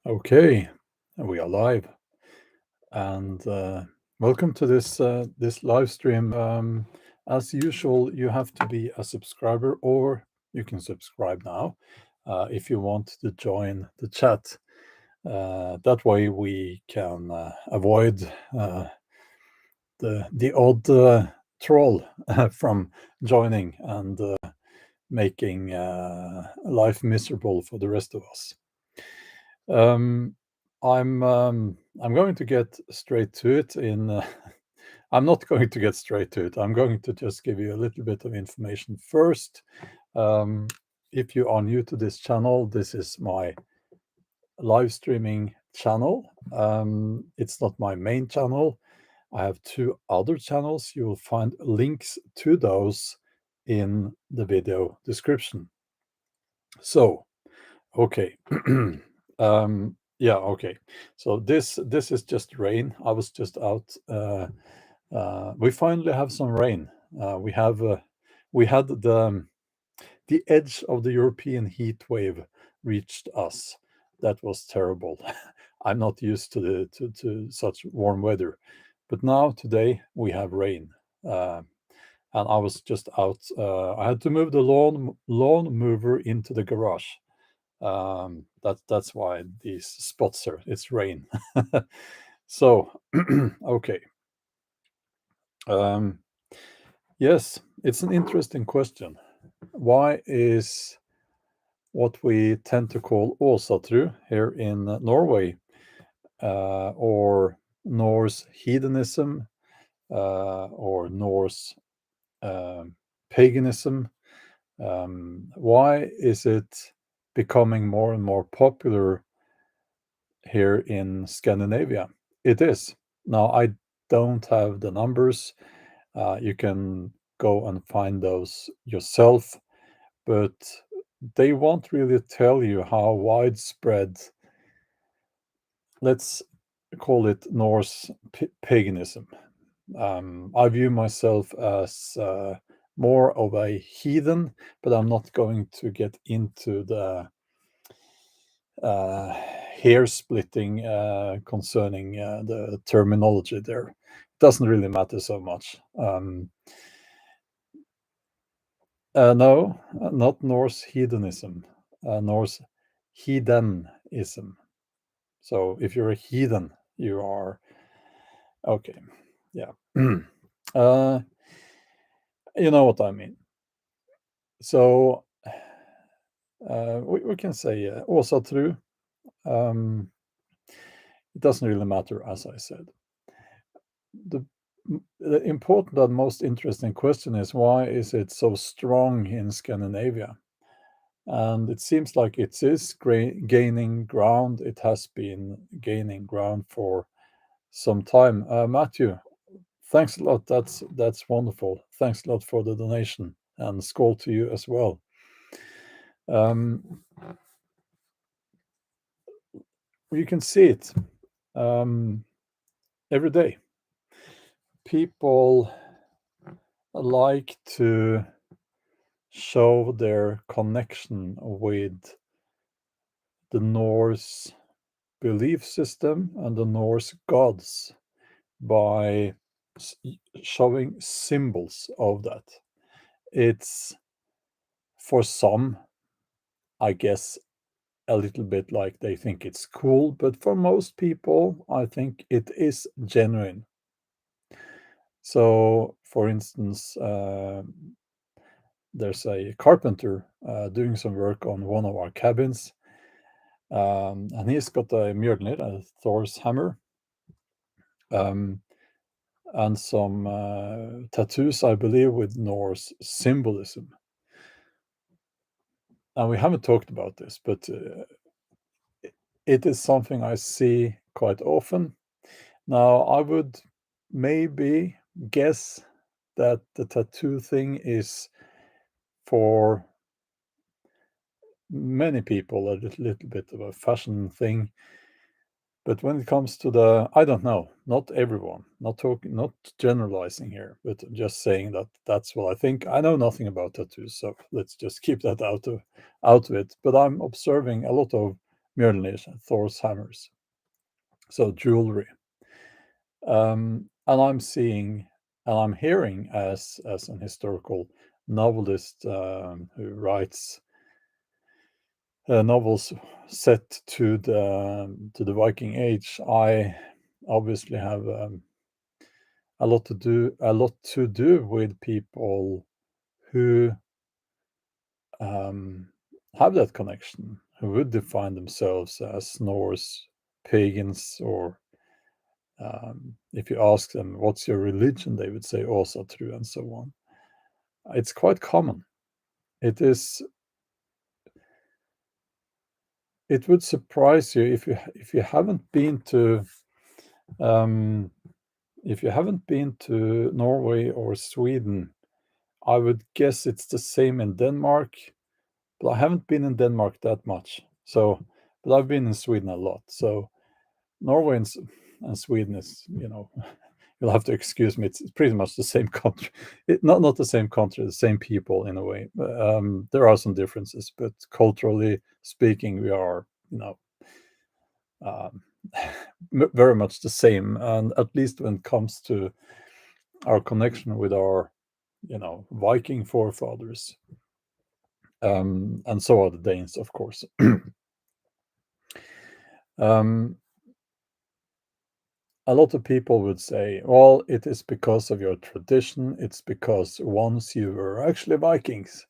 Okay, we are live, and welcome to this live stream. As usual, you have to be a subscriber, or you can subscribe now if you want to join the chat. That way, we can avoid the odd troll from joining and making life miserable for the rest of us. Um, I'm going to get straight to it. I'm not going to get straight to it. I'm going to just give you a little bit of information first. If you are new to this channel, this is my live streaming channel. It's not my main channel. I have two other channels. You will find links to those in the video description. So, okay. Yeah, okay. So this is just rain. I was just out. We finally have some rain. We had the edge of the European heat wave reached us. That was terrible. I'm not used to such warm weather, but now today we have rain. And I was just out. I had to move the lawn mover into the garage. That's why these spots are. It's rain. So okay. Yes, it's an interesting question. Why is what we tend to call Asatru here in Norway, or Norse hedonism, or Norse paganism, why is it becoming more and more popular here in Scandinavia? It is. Now, I don't have the numbers. You can go and find those yourself, but they won't really tell you how widespread, let's call it Norse paganism. I view myself as more of a heathen, but I'm not going to get into the hair splitting concerning the terminology there. It doesn't really matter so much. No, not Norse hedonism, Norse heathenism. So if you're a heathen, you are okay. Yeah. You know what I mean. So we can say Asatru. It doesn't really matter, as I said. The important and most interesting question is, why is it so strong in Scandinavia? And it seems like it is gaining ground. It has been gaining ground for some time. Matthew, thanks a lot. That's wonderful. Thanks a lot for the donation, and skål to you as well. You can see it every day. People like to show their connection with the Norse belief system and the Norse gods by showing symbols of that. It's, for some, I guess, a little bit like they think it's cool, but for most people, I think it is genuine. So, for instance, there's a carpenter doing some work on one of our cabins, and he's got a Mjolnir, a Thor's hammer, and some tattoos, I believe, with Norse symbolism. And we haven't talked about this, but it is something I see quite often. Now, I would maybe guess that the tattoo thing is, for many people, a little bit of a fashion thing. But when it comes to I don't know, not everyone, not generalizing here, but just saying that that's what I think. I know nothing about tattoos, so let's just keep that out of it. But I'm observing a lot of Mjolnir, Thor's hammers. So jewelry. And I'm seeing and I'm hearing as an historical novelist who writes novels set to the Viking Age. I obviously have a lot to do with people who have that connection, who would define themselves as Norse pagans, or if you ask them what's your religion, they would say Asatru and so on. It's quite common. It is. It would surprise you if you haven't been to um, Norway or Sweden. I would guess it's the same in Denmark, but I haven't been in Denmark that much. So, but I've been in Sweden a lot. So Norway and Sweden is, you'll have to excuse me. It's pretty much the same country. Not the same country, the same people in a way. There are some differences, but culturally speaking, we are, um, very much the same. And at least when it comes to our connection with our, Viking forefathers, and so are the Danes, of course. um, a lot of people would say, well, it is because of your tradition. It's because once you were actually Vikings.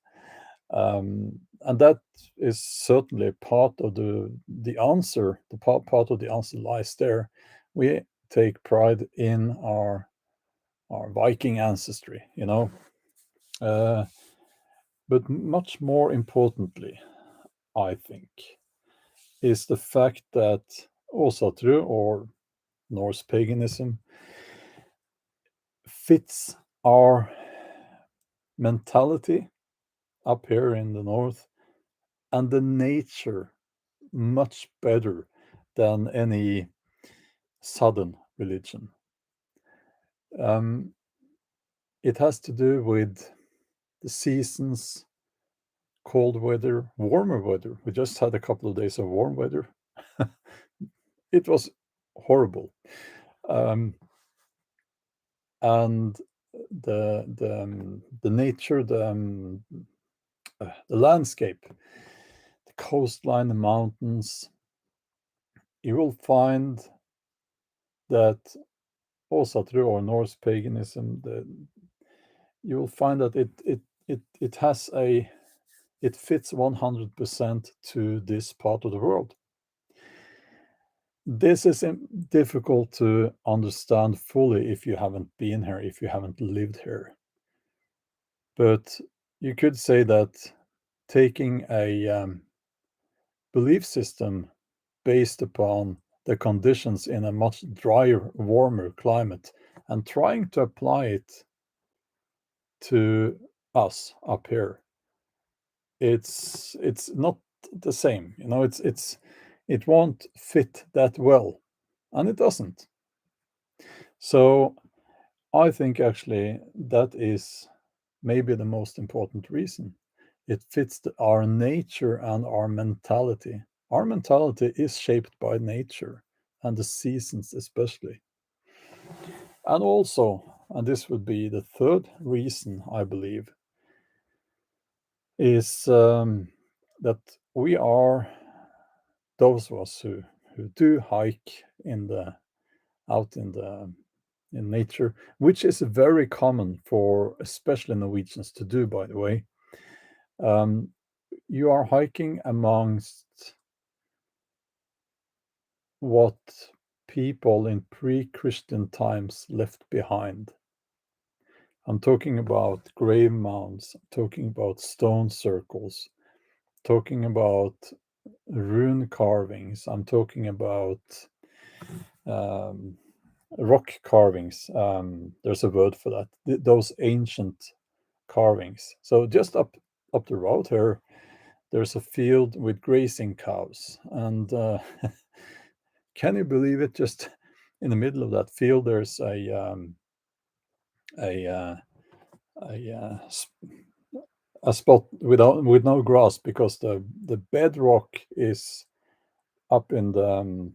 And that is certainly part of the answer. The part of the answer lies there. We take pride in our Viking ancestry, but much more importantly, I think, is the fact that Asatru, or Norse paganism, fits our mentality up here in the north and the nature much better than any southern religion. It has to do with the seasons, cold weather, warmer weather. We just had a couple of days of warm weather. It was horrible. And the nature, the landscape, the coastline, the mountains, you will find that also through our Norse paganism, you will find that it has it fits 100% to this part of the world. This is difficult to understand fully if you haven't been here, if you haven't lived here. But you could say that taking a belief system based upon the conditions in a much drier, warmer climate and trying to apply it to us up here, it's not the same. It won't fit that well, and it doesn't. So I think actually that is maybe the most important reason. It fits our nature and our mentality. Our mentality is shaped by nature and the seasons, especially. And also, and this would be the third reason, I believe, is that we are those of us who do hike out in nature, which is very common for especially Norwegians to do, by the way. You are hiking amongst what people in pre-Christian times left behind. I'm talking about grave mounds, I'm talking about stone circles, talking about rune carvings, I'm talking about rock carvings. There's a word for that. Those ancient carvings. So just up the road here, there's a field with grazing cows, and can you believe it? Just in the middle of that field, there's a uh, a spot with no grass because the bedrock is up in the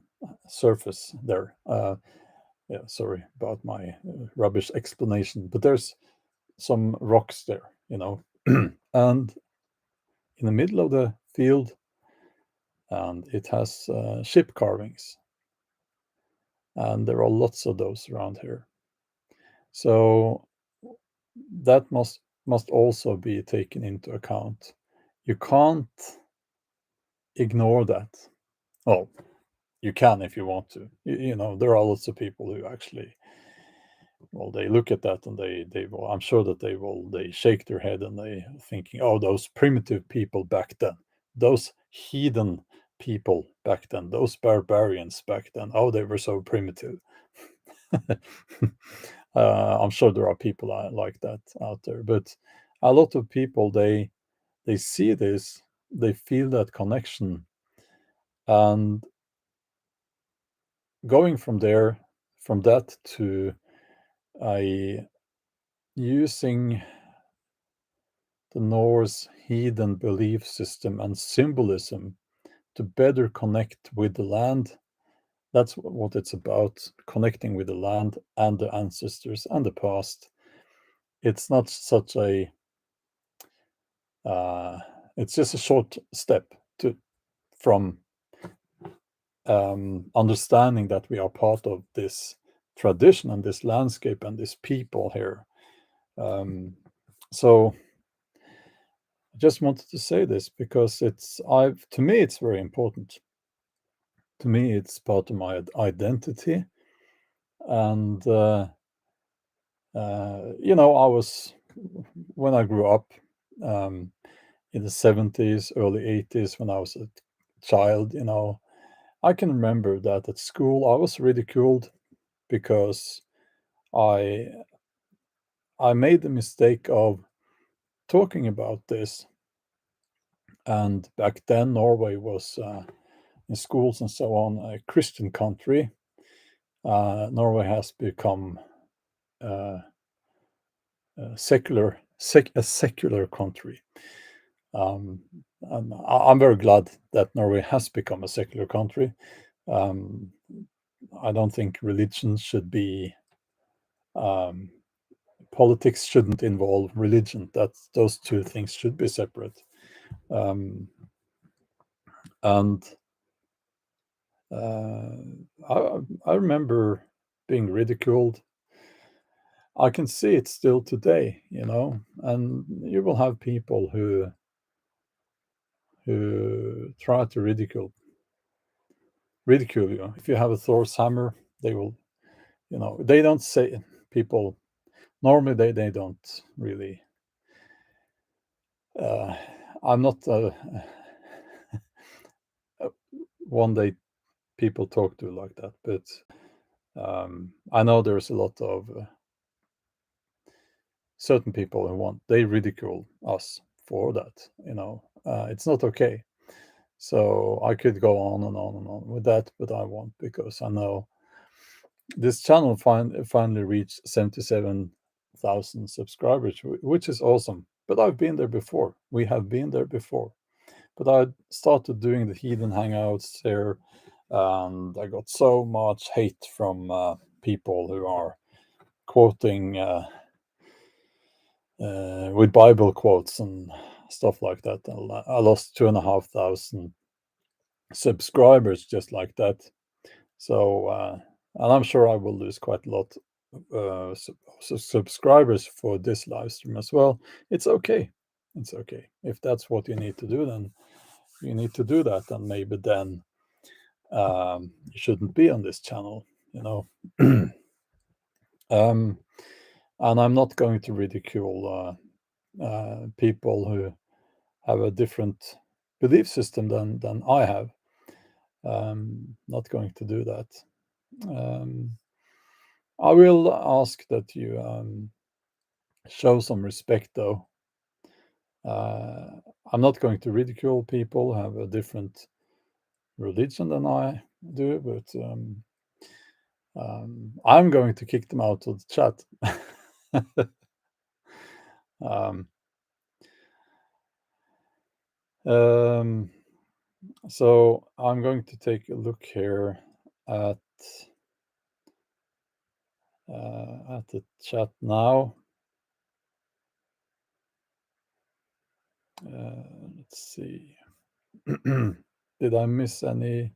surface there. Yeah, sorry about my rubbish explanation, but there's some rocks there, and in the middle of the field, and it has ship carvings, and there are lots of those around here. So that must also be taken into account. You can't ignore that. Well, you can if you want to. There are lots of people who actually, well, they look at that and they will. I'm sure that they shake their head and they thinking, oh, those primitive people back then, those heathen people back then, those barbarians back then. Oh, they were so primitive. I'm sure there are people like that out there, but a lot of people they see this, they feel that connection, and going from that to using the Norse heathen belief system and symbolism to better connect with the land. That's what it's about, connecting with the land and the ancestors and the past. It's not such a it's just a short step from understanding that we are part of this tradition and this landscape and this people here. So I just wanted to say this because to me it's very important. To me, it's part of my identity, and I was when I grew up in the 70s, early 80s, when I was a child. I can remember that at school I was ridiculed because I I made the mistake of talking about this, and back then Norway was in schools and so on a Christian country. Norway has become a secular country. And I'm very glad that Norway has become a secular country. Um, I don't think religion should be politics shouldn't involve religion. That those two things should be separate. Um, and I remember being ridiculed. I can see it still today, and you will have people who try to ridicule you. If you have a Thor's hammer, they will, they don't say people normally they don't really. I'm not one day people talk to like that, but I know there's a lot of certain people they ridicule us for that. It's not okay. So I could go on and on and on with that, but I won't, because I know this channel finally reached 77,000 subscribers, which is awesome. But I've been there before. We have been there before. But I started doing the Heathen Hangouts there, and I got so much hate from people who are quoting with Bible quotes and stuff like that. I lost 2,500 subscribers just like that. So, and I'm sure I will lose quite a lot subscribers for this live stream as well. It's okay. It's okay. If that's what you need to do, then you need to do that. And maybe then you shouldn't be on this channel, and I'm not going to ridicule people who have a different belief system than I have. Not going to do that. I will ask that you show some respect, though. I'm not going to ridicule people who have a different religion than I do, but I'm going to kick them out of the chat. um, So I'm going to take a look here at the chat now. Let's see. Did I miss any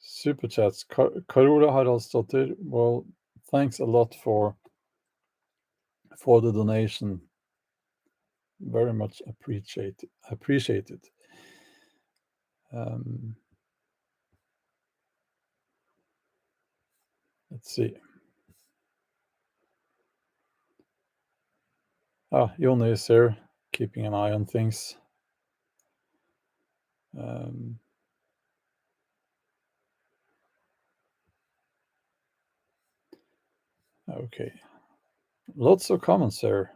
super chats? Karora Haraldsdottir, well, thanks a lot for the donation. Very much appreciated. Let's see. Jonna is here, keeping an eye on things. Okay. Lots of comments here.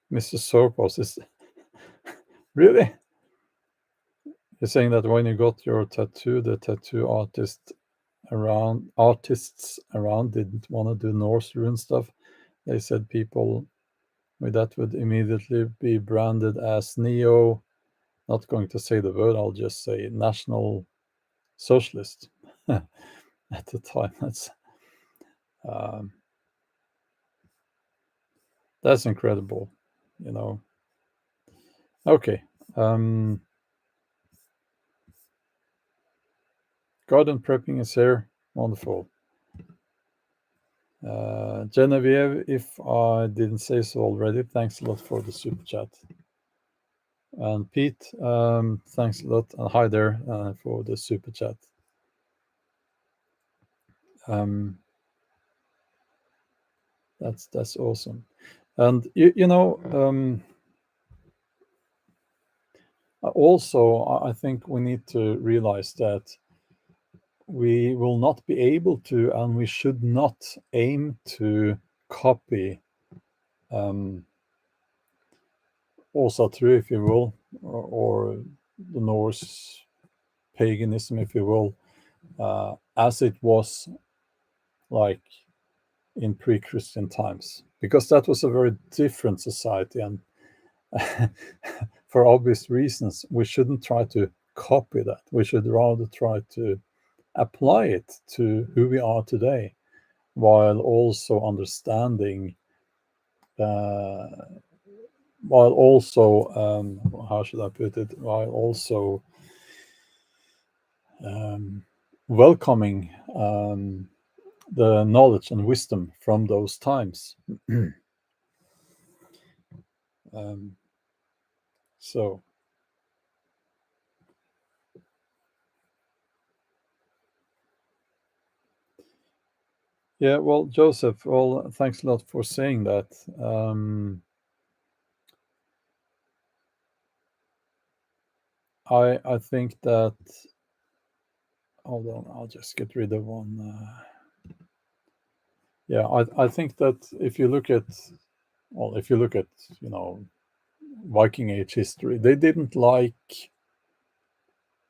Mr. Sorpos is really? You're saying that when you got your tattoo, the tattoo artists around didn't want to do Norse rune stuff. They said people with that would immediately be branded as neo. Not going to say the word. I'll just say National Socialist. At the time, that's incredible. Okay. Garden prepping is here. Wonderful. Genevieve, if I didn't say so already, thanks a lot for the super chat. And Pete, thanks a lot. And hi there for the super chat. That's awesome. And also I think we need to realize that we will not be able to, and we should not aim to copy Asatru, if you will, or the Norse paganism, if you will, as it was like in pre-Christian times, because that was a very different society, and for obvious reasons, we shouldn't try to copy that. We should rather try to apply it to who we are today, while also understanding, while also, how should I put it, while also welcoming the knowledge and wisdom from those times. So yeah, well, Joseph, well, thanks a lot for saying that. I think that, hold on, I'll just get rid of one. Yeah, I think that if you look at Viking Age history, they didn't like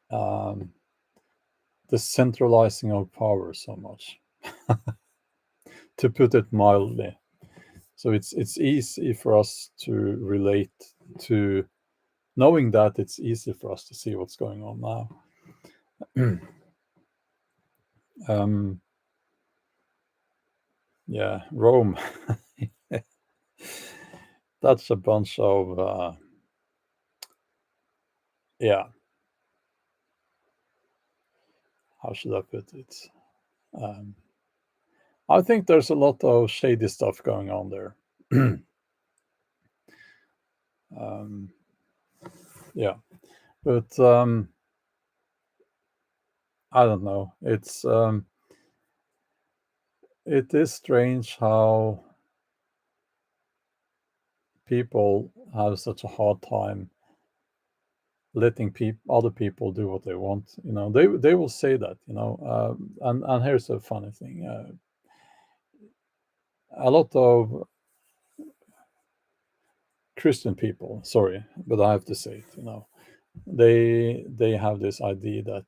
the centralizing of power so much, to put it mildly. So it's easy for us to relate to, knowing that it's easy for us to see what's going on now. Yeah, Rome. That's a bunch of yeah. How should I put it? I think there's a lot of shady stuff going on there. Yeah, but I don't know. It is strange how people have such a hard time letting other people do what they want. They will say that. And here's a funny thing. A lot of Christian people, sorry, but I have to say it. They have this idea that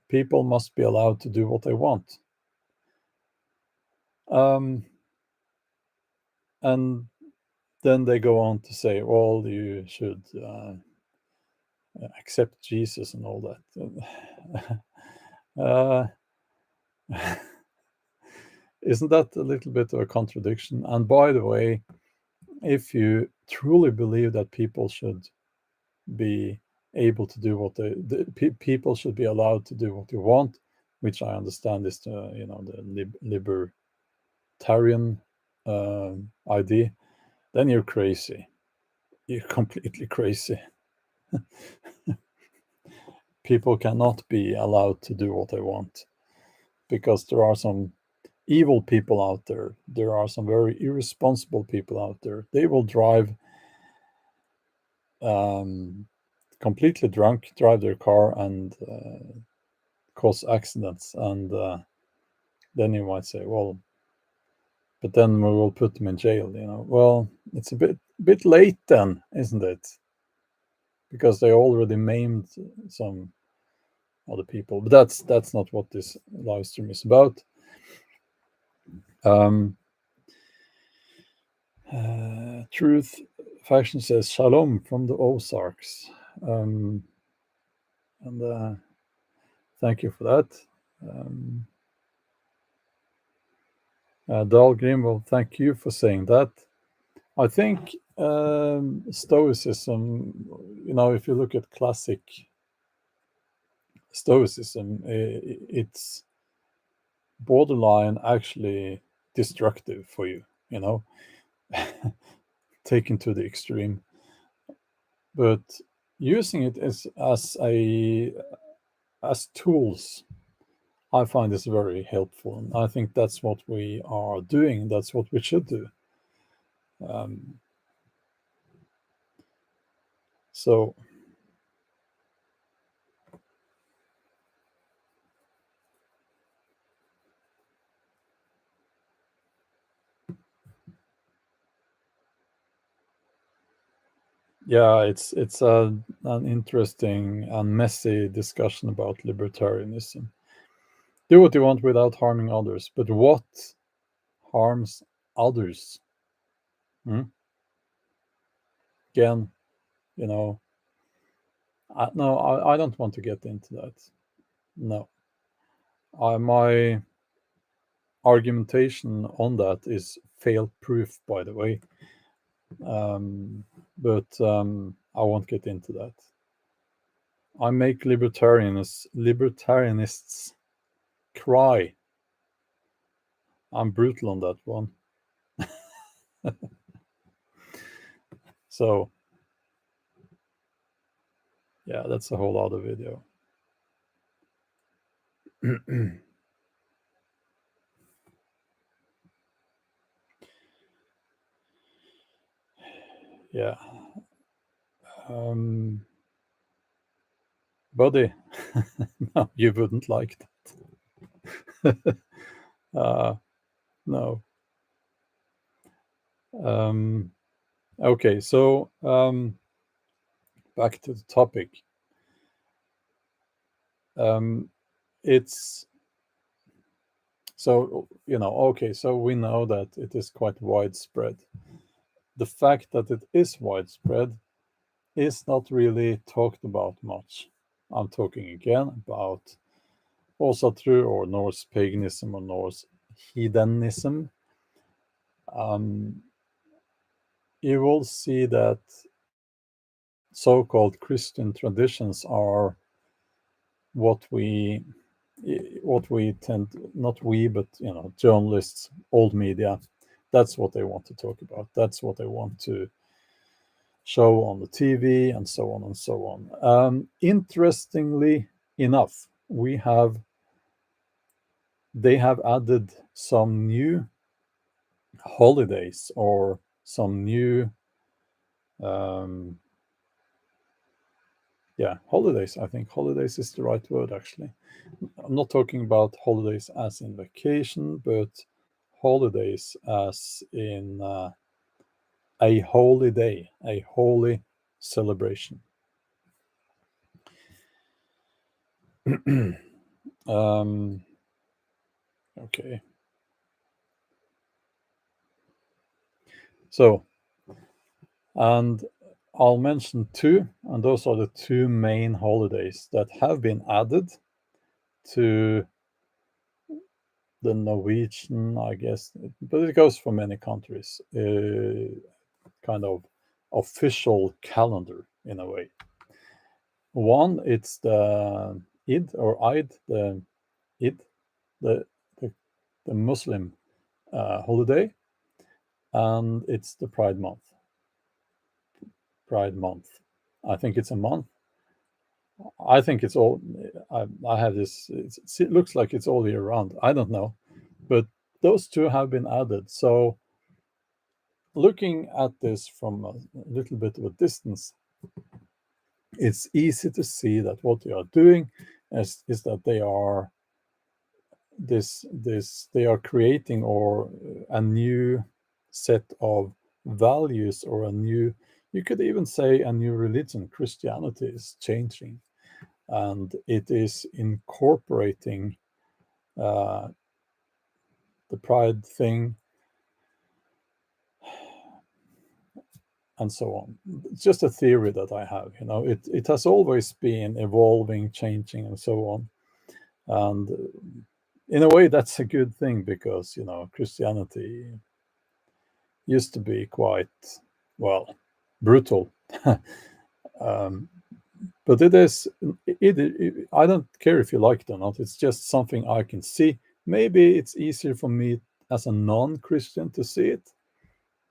people must be allowed to do what they want. And then they go on to say, well, you should accept Jesus and all that. uh, isn't that a little bit of a contradiction? And by the way, if you truly believe that people should be able to do what people should be allowed to do what they want, which I understand is the libertarian idea, then you're crazy. You're completely crazy. People cannot be allowed to do what they want because there are some evil people out there. There are some very irresponsible people out there. They will drive completely drunk, drive their car and cause accidents. And then you might say, well, but then we will put them in jail. Well, it's a bit late then, isn't it? Because they already maimed some other people. But that's not what this live stream is about. Truth Faction says Shalom from the Ozarks. And thank you for that. Dahlgrim, well, thank you for saying that. I think Stoicism, if you look at classic Stoicism, it's borderline actually destructive for you, taken to the extreme. But using it as tools, I find this very helpful. And I think that's what we are doing. That's what we should do. So yeah, it's an interesting and messy discussion about libertarianism. Do what you want without harming others, but what harms others? Again, no, I don't want to get into that. No, my argumentation on that is fail-proof, by the way. But I won't get into that. I make libertarianists cry. I'm brutal on that one. So, yeah, that's a whole other video. Yeah. Buddy, no, you wouldn't like that. No. Okay, so back to the topic. It's so, okay, so we know that it is quite widespread. The fact that it is widespread is not really talked about much. I'm talking again about Asatru or Norse paganism or Norse heathenism. You will see that so-called Christian traditions are what we tend, not we, but journalists, old media, that's what they want to talk about. That's what they want to show on the TV and so on and so on. Interestingly enough, they have added some new holidays or some new holidays. I think holidays is the right word, actually. I'm not talking about holidays as in vacation, but holidays as in a holy day, a holy celebration. Okay. So, and I'll mention two, and those are the two main holidays that have been added to the Norwegian, I guess, but it goes for many countries, kind of official calendar in a way. One, it's the Eid or Eid, the Eid, the the, the Muslim holiday, and it's the Pride Month. Pride Month. I think it's a month. I think it's all. I have this. It looks like it's all year round. I don't know, but those two have been added. So looking at this from a little bit of a distance, it's easy to see that what they are doing is that they are they are creating or a new set of values, or a new, you could even say a new religion. Christianity is changing, and it is incorporating uh, the pride thing and so on. It's just a theory that I have. It has always been evolving, changing, and so on. And in a way, that's a good thing, because Christianity used to be quite, well, brutal. um, but I don't care if you like it or not. It's just something I can see. Maybe it's easier for me as a non-Christian to see it,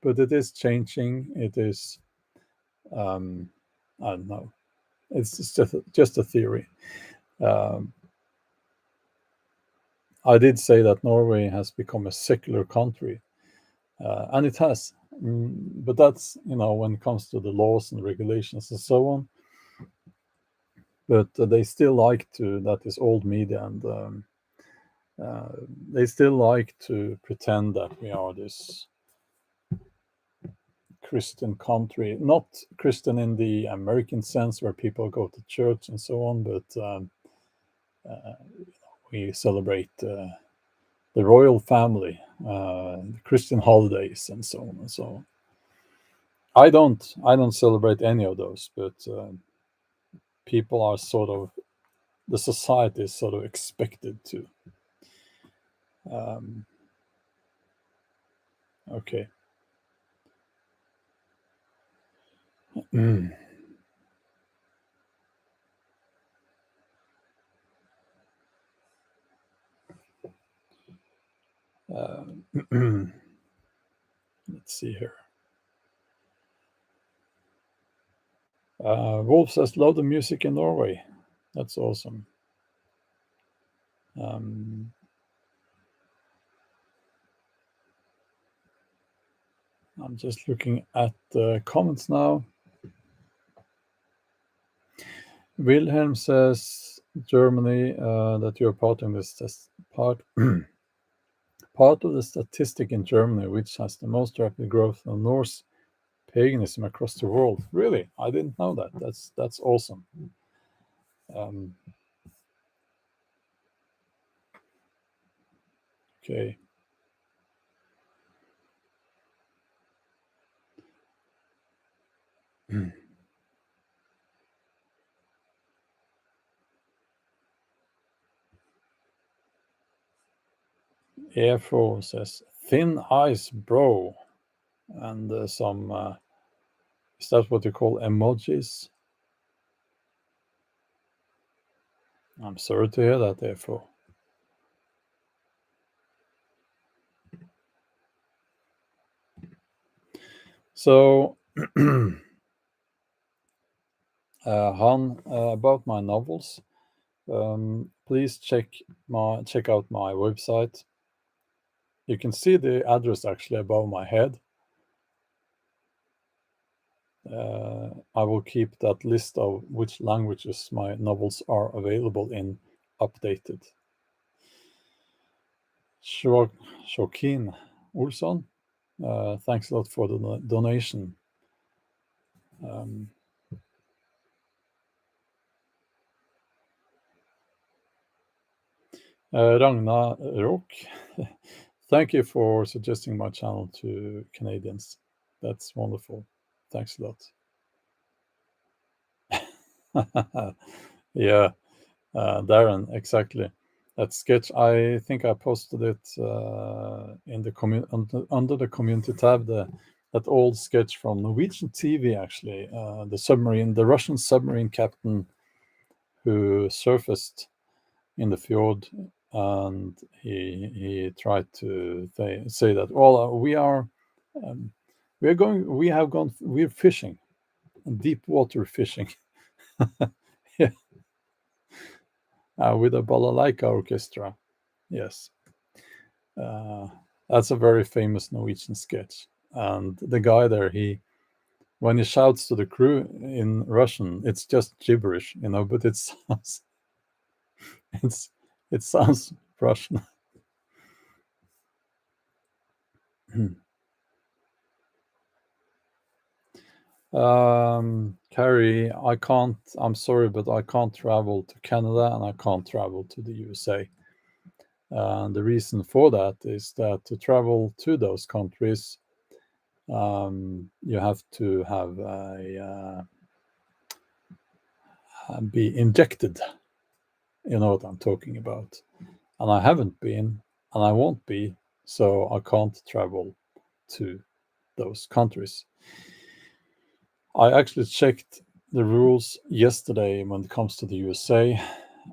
but it is changing. It is, I don't know. It's just a theory. Um, I did say that Norway has become a secular country, and it has. But that's, when it comes to the laws and regulations and so on. But they still like to, that is old media, and uh, they still like to pretend that we are this Christian country, not Christian in the American sense where people go to church and so on, but we celebrate the royal family, the Christian holidays, and so on and so on. I don't celebrate any of those, but people are sort of, the society is sort of expected to. Um, okay. Mm. Let's see here. Wolf says, love the music in Norway. That's awesome. Um, I'm just looking at the comments now. Wilhelm says, Germany, that you're part of this part part of the statistic in Germany, which has the most rapid growth of Norse paganism across the world. Really, I didn't know that. That's awesome. Um, okay. Airfo says, thin ice, bro, and some. Is that what you call emojis? I'm sorry to hear that, Airfo. So, Han, about my novels, please check out my website. You can see the address actually above my head. I will keep that list of which languages my novels are available in updated. Shokin Olson, thanks a lot for the donation. Ragna Rock, thank you for suggesting my channel to Canadians. That's wonderful. Thanks a lot. Yeah, Darren, exactly. That sketch, I think I posted it in the under the community tab. That old sketch from Norwegian TV, actually, the Russian submarine captain who surfaced in the fjord, and he tried to say that, well, um, we're fishing, deep water fishing, yeah, with a balalaika orchestra. Yes, uh, that's a very famous Norwegian sketch. And the guy there, when he shouts to the crew in Russian, it's just gibberish, but it's it sounds Russian. Carrie, I'm sorry, but I can't travel to Canada and I can't travel to the USA. And the reason for that is that to travel to those countries, you have to have be injected. You know what I'm talking about. And I haven't been, and I won't be, so I can't travel to those countries. I actually checked the rules yesterday when it comes to the USA,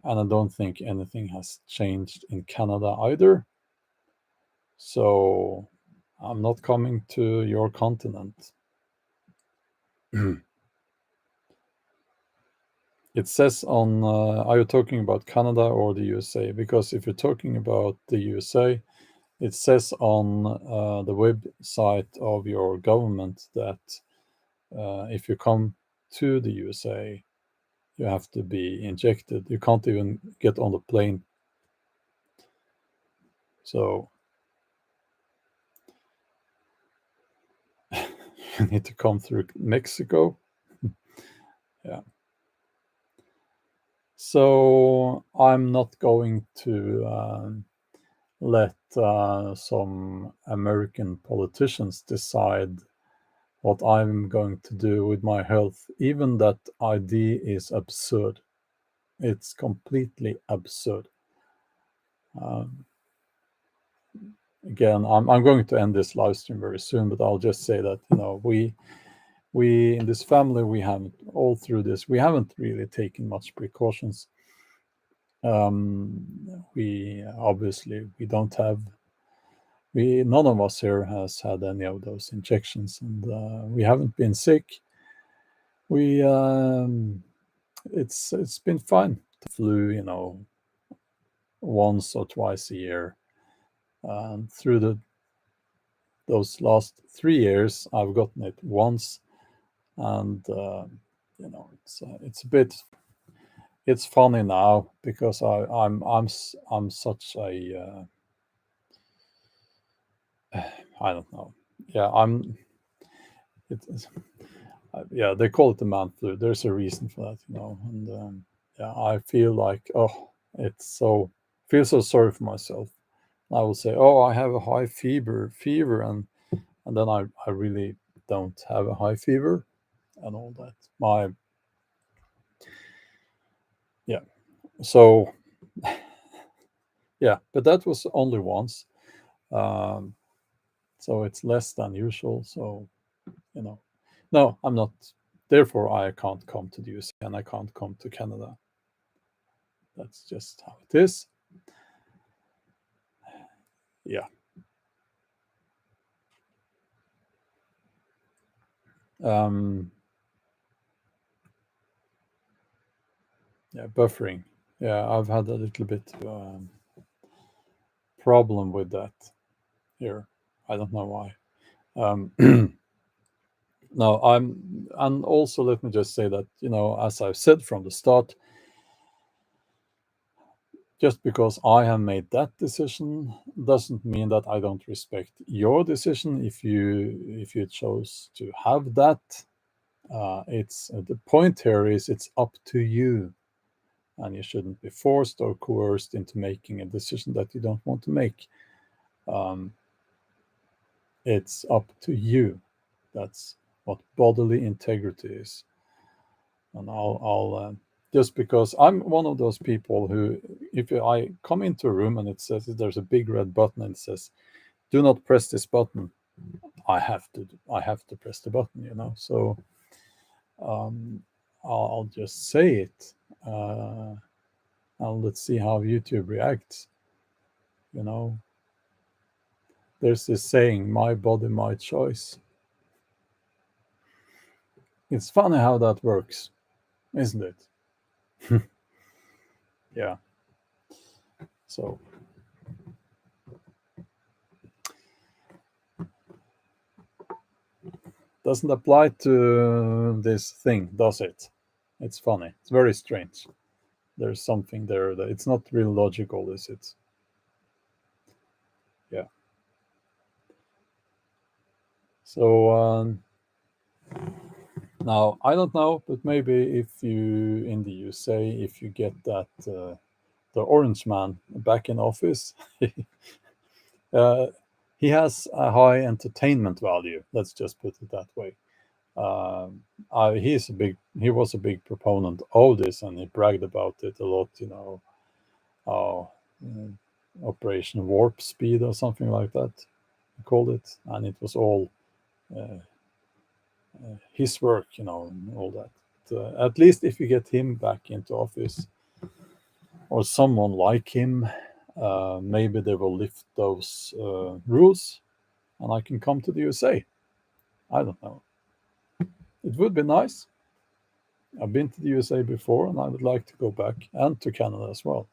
and I don't think anything has changed in Canada either. So I'm not coming to your continent. It says on, are you talking about Canada or the USA? Because if you're talking about the USA, it says on the website of your government that if you come to the USA, you have to be injected. You can't even get on the plane. So you need to come through Mexico. Yeah. So I'm not going to let some American politicians decide what I'm going to do with my health. Even that idea is absurd. It's completely absurd. Um, Again, I'm going to end this live stream very soon, but I'll just say that we in this family, we haven't, all through this, we haven't really taken much precautions. We obviously we don't have we none of us here has had any of those injections, and we haven't been sick. We It's been fine. The flu, once or twice a year. Through those last 3 years, I've gotten it once, and it's a bit. It's funny now because I'm such a I don't know. Yeah, It's yeah, they call it the man flu. There's a reason for that. And yeah, I feel like, it's so feel so sorry for myself. I will say, oh, I have a high fever, and then I really don't have a high fever and all that. Yeah, so yeah, but that was only once, um, so it's less than usual. So you know, no, I'm not. Therefore, I can't come to the USA and I can't come to Canada. That's just how it is. Yeah. Um, yeah, buffering. Yeah, I've had a little bit problem with that here. I don't know why. Um, no, and also let me just say that, as I've said from the start, just because I have made that decision doesn't mean that I don't respect your decision if you chose to have that. It's the point here is it's up to you, and you shouldn't be forced or coerced into making a decision that you don't want to make. Um, it's up to you. That's what bodily integrity is. And I'll just because I'm one of those people who, if I come into a room and it says there's a big red button and it says, "Do not press this button," I have to press the button, So I'll just say it, and let's see how YouTube reacts. There's this saying, "My body, my choice." It's funny how that works, isn't it? Yeah. So doesn't apply to this thing, does it? It's funny. It's very strange. There's something there that it's not real logical, is it? Yeah. So now I don't know, but maybe if you in the USA, if you get that the orange man back in office, uh, he has a high entertainment value. Let's just put it that way. He was a big proponent of this, and he bragged about it a lot. How Operation Warp Speed or something like that, he called it, and it was all uh, his work, and all that. At least if you get him back into office, or someone like him, maybe they will lift those rules, and I can come to the USA. I don't know. It would be nice. I've been to the USA before, and I would like to go back, and to Canada as well.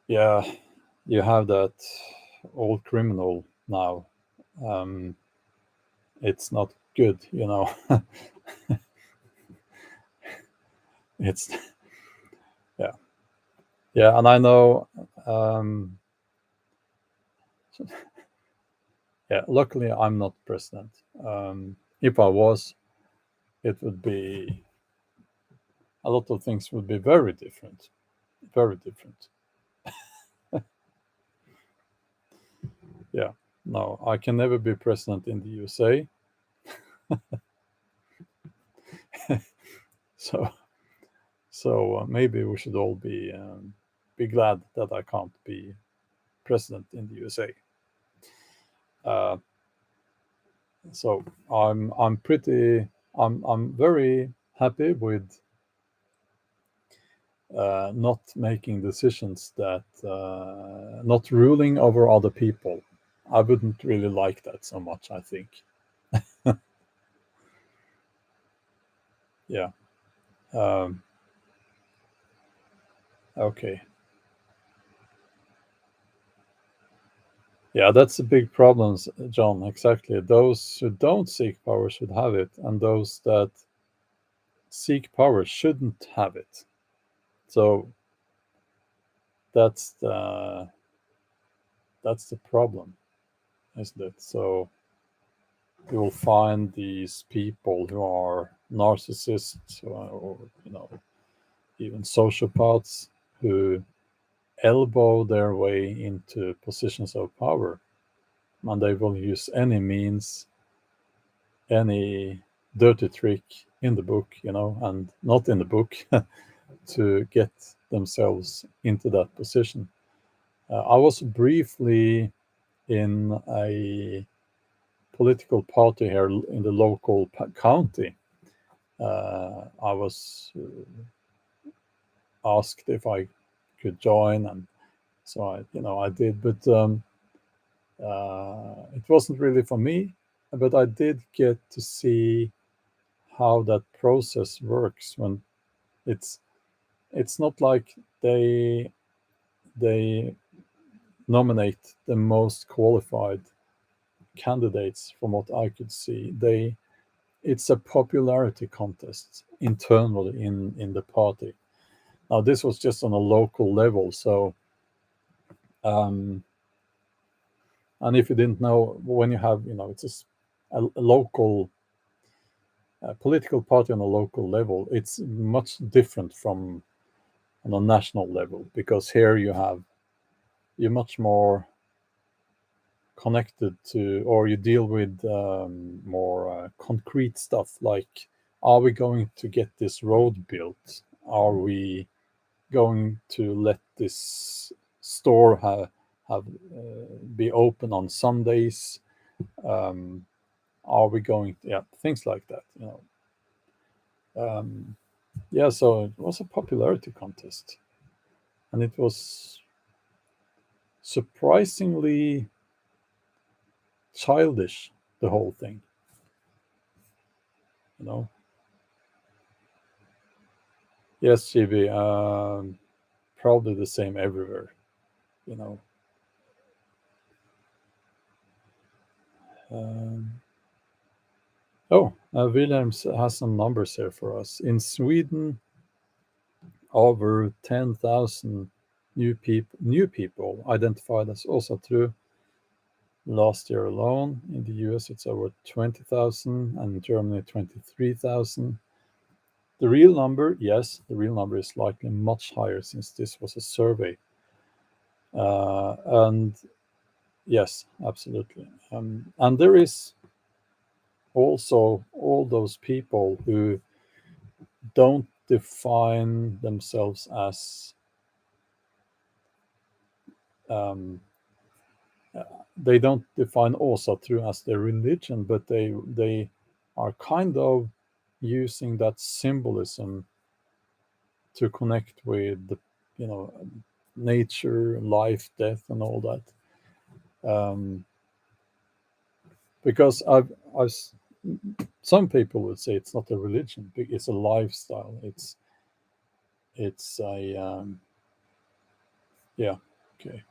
Yeah, you have that old criminal now. Um, it's not good. It's yeah, yeah, and I know. Yeah, luckily I'm not president. If I was, it would be a lot of things would be very different, very different. Yeah, no, I can never be president in the USA. So, maybe we should all be glad that I can't be president in the USA. Uh, so I'm very happy with not making decisions that not ruling over other people. I wouldn't really like that so much, I think. Yeah. Um, okay. Yeah, that's the big problems, John. Exactly. Those who don't seek power should have it, and those that seek power shouldn't have it. So that's the problem, isn't it? So you will find these people who are narcissists, or even sociopaths, who elbow their way into positions of power, and they will use any means, any dirty trick in the book, and not in the book, to get themselves into that position. I was briefly in a political party here in the local county. I was asked if I could join, and so I did, but it wasn't really for me. But I did get to see how that process works. When it's not like they nominate the most qualified candidates. From what I could see, it's a popularity contest internally in the party. Now this was just on a local level, so um, and if you didn't know, when you have it's a local political party on a local level, it's much different from on a national level, because here you're much more connected to, or you deal with more concrete stuff like, are we going to get this road built? Are we going to let this store have be open on Sundays? Are we going to, yeah, things like that, yeah, so it was a popularity contest, and it was surprisingly childish, the whole thing, you know. Yes, GB, probably the same everywhere, you know. um, Williams has some numbers here for us. In Sweden, over 10,000 new people identified as Asatru last year alone. In the US, it's over 20,000, and in Germany, 23,000. The real number, yes, the real number is likely much higher since this was a survey. And yes, absolutely. And there is also all those people who don't define themselves as they don't define Asatru as their religion, but they are kind of using that symbolism to connect with the, you know, nature, life, death, and all that. Because some people would say it's not a religion, it's a lifestyle. It's a yeah, okay.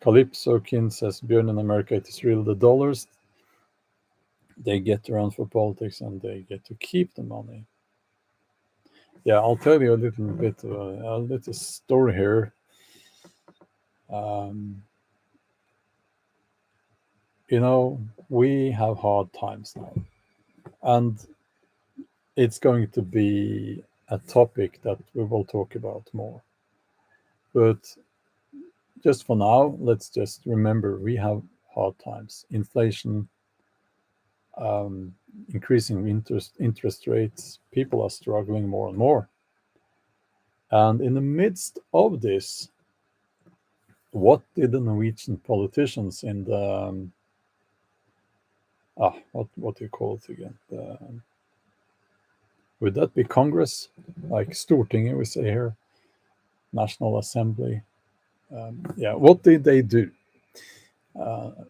Calypso Kin says, Bjorn, in America, it is real the dollars they get around for politics, and they get to keep the money. Yeah, I'll tell you a little bit, a little story here. We have hard times now, and it's going to be a topic that we will talk about more. But just for now, let's just remember we have hard times. Inflation, increasing interest rates, people are struggling more and more. And in the midst of this, what did the Norwegian politicians in the what do you call it again? Would that be Congress, like Stortinget we say here, National Assembly? What did they do?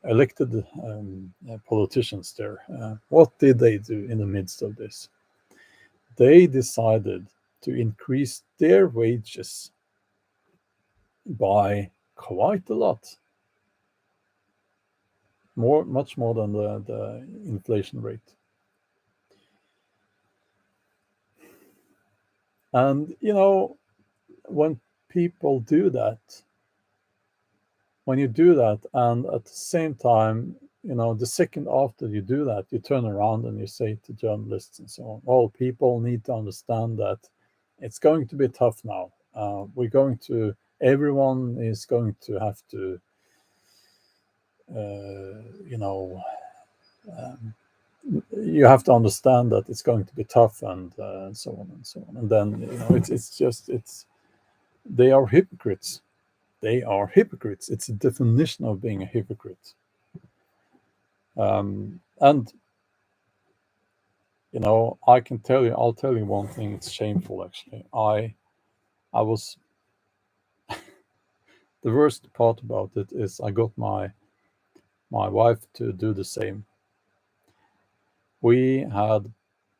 Elected politicians there. What did they do in the midst of this? They decided to increase their wages by quite a lot, much more than the inflation rate. And when people do that, when you do that, and at the same time, the second after you do that, you turn around and you say to journalists and so on, well, people need to understand that it's going to be tough now. Everyone is going to have to, you have to understand that it's going to be tough, and so on and so on. And then, they are hypocrites. They are hypocrites. It's a definition of being a hypocrite. And I'll tell you one thing. It's shameful, actually. I was the worst part about it is I got my wife to do the same. We had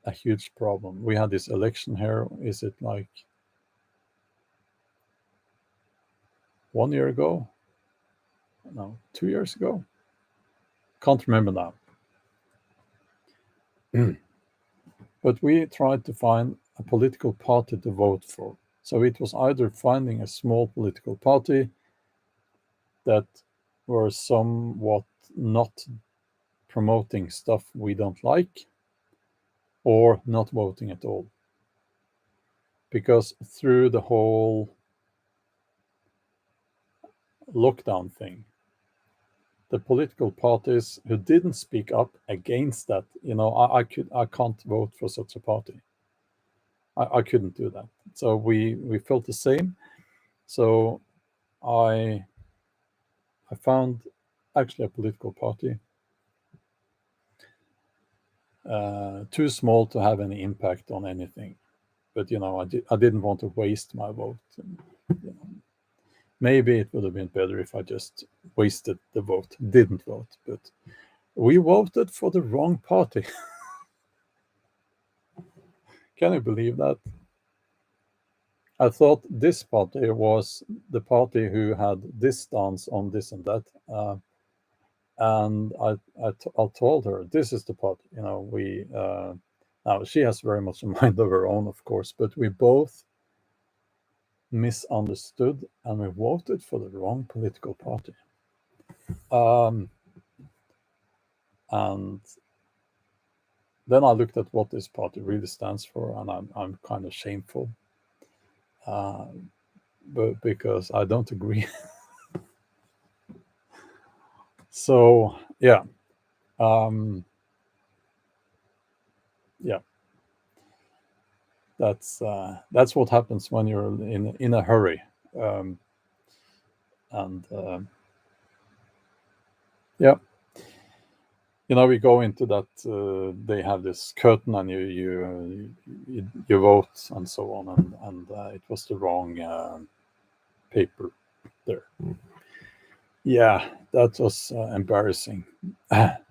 a huge problem. We had this election here. Is it like 1 year ago? No, 2 years ago. Can't remember now. But we tried to find a political party to vote for. So it was either finding a small political party that were somewhat not promoting stuff we don't like, or not voting at all. because through the whole lockdown thing, the political parties who didn't speak up against that, I can't vote for such a party. I couldn't do that. So we felt the same. So I found actually a political party too small to have any impact on anything. But I didn't want to waste my vote. You know, maybe it would have been better if I just wasted the vote, didn't vote. But we voted for the wrong party. Can you believe that? I thought this party was the party who had this stance on this and that. And I told her, this is the party, now she has very much a mind of her own, of course, but we both misunderstood and we voted for the wrong political party. And then I looked at what this party really stands for, and I'm kind of shameful, but because I don't agree. So yeah, yeah, that's what happens when you're in a hurry, and yeah. We go into that. They have this curtain, and you vote and so on, and it was the wrong paper there. Yeah, that was embarrassing.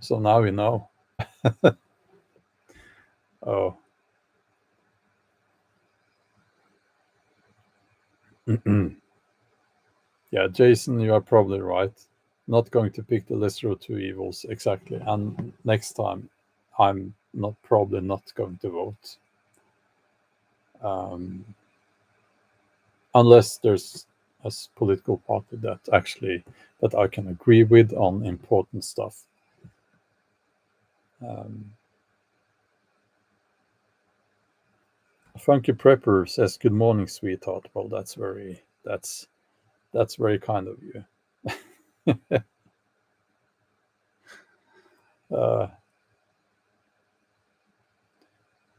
So now we know. Oh, yeah, Jason, you are probably right. Not going to pick the lesser of two evils exactly, and next time, I'm probably not going to vote. Unless there's a political party that I can agree with on important stuff. Funky Prepper says, "Good morning, sweetheart." Well, that's very kind of you. Uh,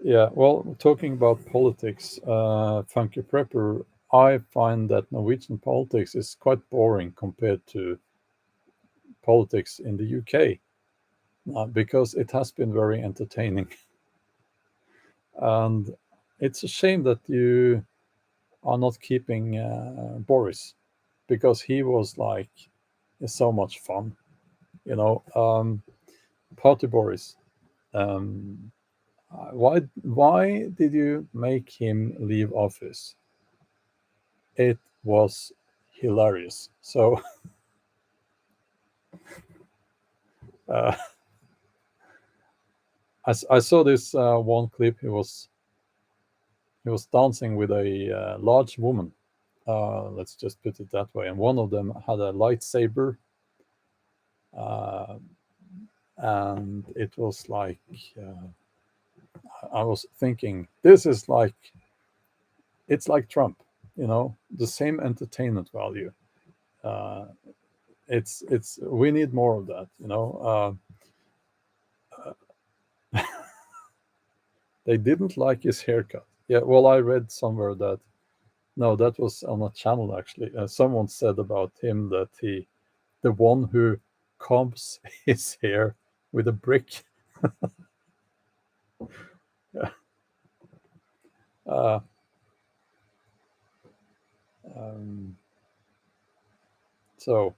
yeah, well, talking about politics, Funky Prepper, I find that Norwegian politics is quite boring compared to politics in the UK, because it has been very entertaining. And it's a shame that you are not keeping Boris, because he was like so much fun, Party Boris. Um, why did you make him leave office? It was hilarious. So uh, I saw this one clip. He was dancing with a large woman. Let's just put it that way. And one of them had a lightsaber, uh, and it was like I was thinking, this is like it's like Trump, the same entertainment value. Uh, it's we need more of that. They didn't like his haircut. Yeah, well, I read somewhere that no, that was on a channel actually. Someone said about him that the one who combs his hair with a brick. Yeah. Uh, um, so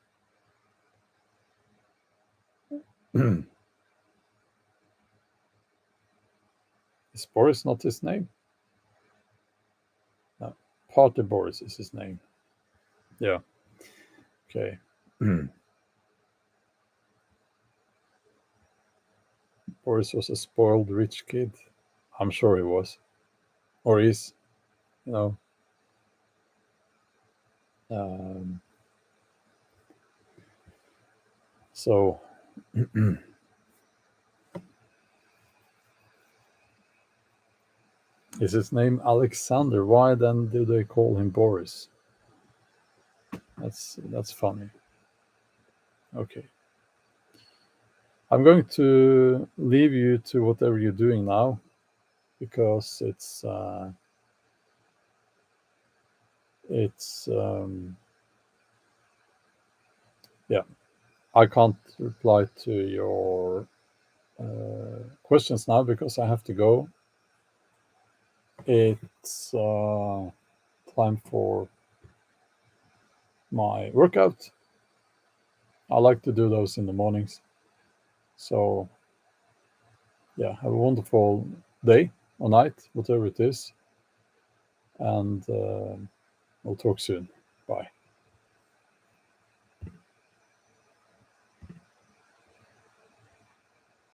is Boris not his name? No, Party Boris is his name. Yeah. Okay. Boris was a spoiled rich kid. I'm sure he was, or is. You know. Um, so Is his name Alexander? Why then do they call him Boris? That's funny. Okay. I'm going to leave you to whatever you're doing now, because yeah, I can't reply to your questions now because I have to go. It's time for my workout. I like to do those in the mornings. So yeah, have a wonderful day or night, whatever it is, and we'll talk soon. Bye.